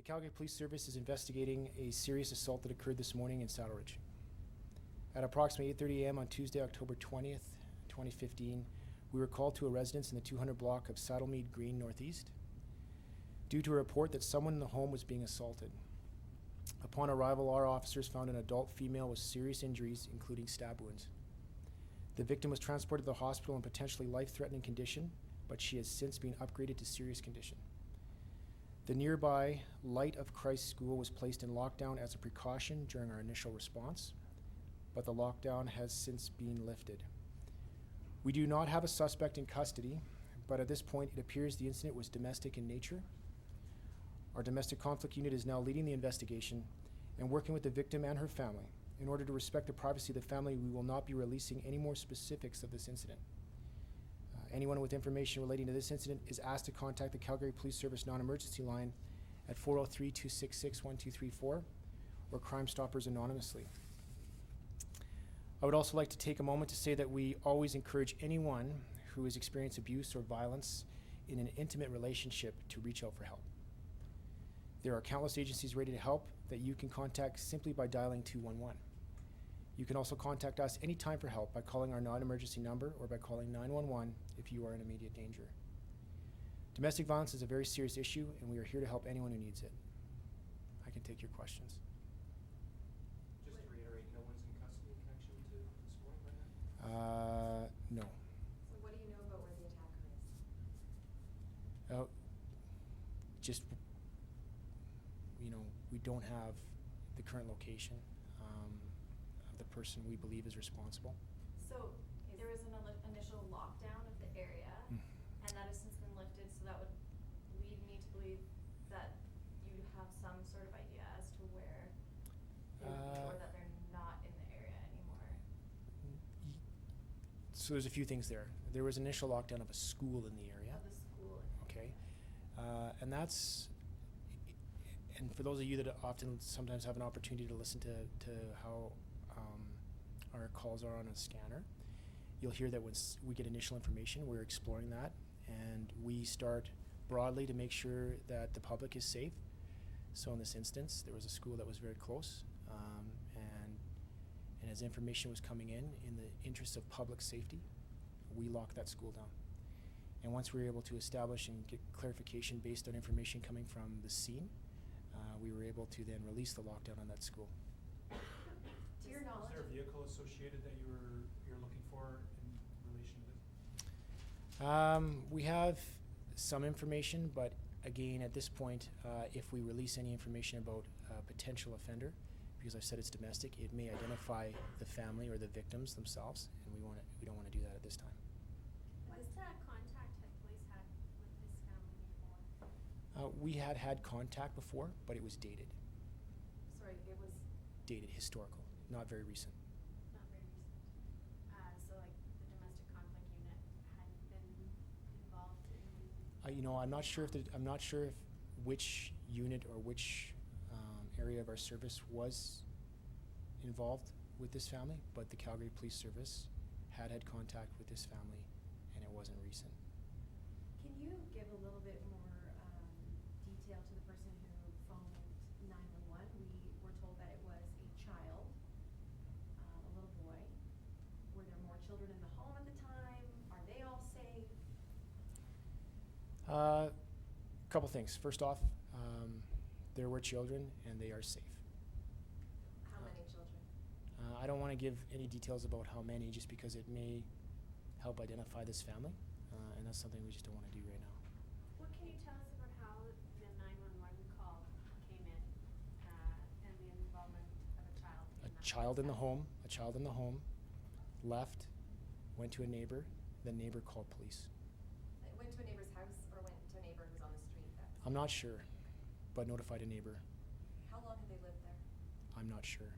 Calgary Police Service is investigating a serious assault that occurred this morning in Saddle Ridge. At approximately 8:30 a.m. on Tuesday, October 20th, 2015, we were called to a residence in the 200 block of Saddlemead Green Northeast due to a report that someone in the home was being assaulted. Upon arrival, our officers found an adult female with serious injuries, including stab wounds. The victim was transported to the hospital in potentially life-threatening condition, but she has since been upgraded to serious condition. The nearby Light of Christ school was placed in lockdown as a precaution during our initial response, but the lockdown has since been lifted. We do not have a suspect in custody, but at this point it appears the incident was domestic in nature. Our domestic conflict unit is now leading the investigation and working with the victim and her family. In order to respect the privacy of the family, we will not be releasing any more specifics of this incident. Anyone with information relating to this incident is asked to contact the Calgary Police Service non-emergency line at 403-266-1234 or Crime Stoppers anonymously. I would also like to take a moment to say that we always encourage anyone who has experienced abuse or violence in an intimate relationship to reach out for help. There are countless agencies ready to help that you can contact simply by dialing 211. You can also contact us anytime for help by calling our non-emergency number or by calling 911 if you are in immediate danger. Domestic violence is a very serious issue, and we are here to help anyone who needs it. I can take your questions. Just to reiterate, no one's in custody in connection to this morning right now? No. So what do you know about where the attacker is? Just, we don't have the current location of the person we believe is responsible. So there was an initial lockdown of the area, and that has since been lifted, so that would lead me to believe that you have some sort of idea as to where or that they're not in the area anymore. So there's a few things there. There was an initial lockdown of a school in the area. Of the school. Okay. And for those of you that often sometimes have an opportunity to listen to how our calls are on a scanner, you'll hear that when we get initial information, we're exploring that, and we start broadly to make sure that the public is safe. So in this instance, there was a school that was very close, and as information was coming in the interest of public safety, we locked that school down. And once we were able to establish and get clarification based on information coming from the scene, we were able to then release the lockdown on that school. To your knowledge. Is there a vehicle associated that you're looking for in relation to this? We have some information, but again, at this point, if we release any information about a potential offender, because I said it's domestic, it may identify the family or the victims themselves, and we don't want to do that at this time. What contact had police had with this family before? We had contact before, but it was dated. Sorry, it was. Dated, historical, not very recent. Not very recent. So like the domestic conflict unit hadn't been involved in. I'm not sure if which unit or which area of our service was involved with this family, but the Calgary Police Service had contact with this family, and it wasn't recent. Can you give a little bit more detail to the person who phoned 911? We were told that it was a child, a little boy. Were there more children in the home at the time? Are they all safe? Couple things. First off, there were children, and they are safe. How many children? I don't want to give any details about how many, just because it may help identify this family, and that's something we just don't want to do right now. What can you tell us about how the 911 call came in and the involvement of a child? A child in the home, left, went to a neighbor, the neighbor called police. It went to a neighbor's house or went to a neighbor who was on the street? I'm not sure, but notified a neighbor. How long had they lived there? I'm not sure.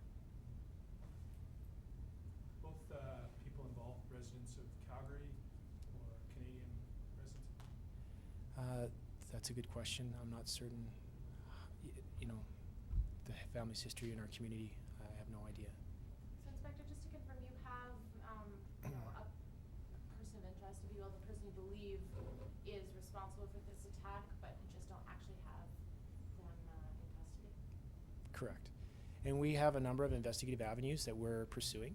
Both people involved, residents of Calgary or Canadian residents? That's a good question. I'm not certain. The family's history in our community, I have no idea. So Inspector, just to confirm, you have a person of interest, if you will, the person you believe is responsible for this attack, but you just don't actually have them in Correct. And we have a number of investigative avenues that we're pursuing.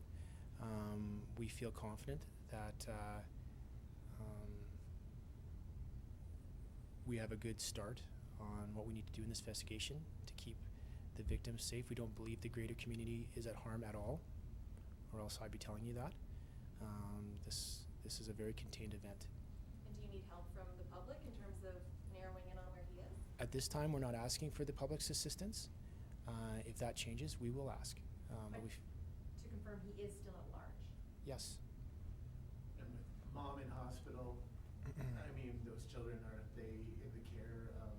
We feel confident that we have a good start on what we need to do in this investigation to keep the victims safe. We don't believe the greater community is at harm at all, or else I'd be telling you that. This is a very contained event. And do you need help from the public in terms of narrowing in on where he is? At this time, we're not asking for the public's assistance. If that changes, we will ask. But But to confirm, he is still at large. yes. And with mom in hospital, I mean, those children, are they in the care of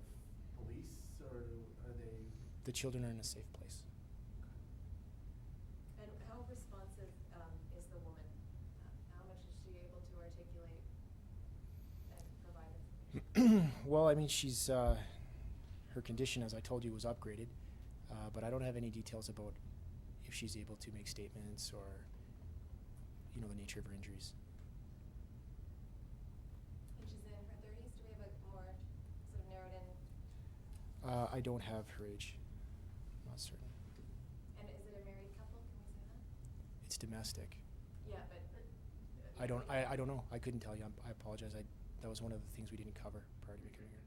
police, or are they? The children are in a safe place. And how responsive is the woman? How much is she able to articulate and provide information? Well, I mean, she's her condition, as I told you, was upgraded, but I don't have any details about if she's able to make statements or, you know, the nature of her injuries. And she's in her 30s. Do we have a more sort of narrowed in? I don't have her age. Not certain. And is it a married couple? Can we say that? It's domestic. Yeah, but. I don't know. I couldn't tell you. I apologize. That was one of the things we didn't cover prior to making it here.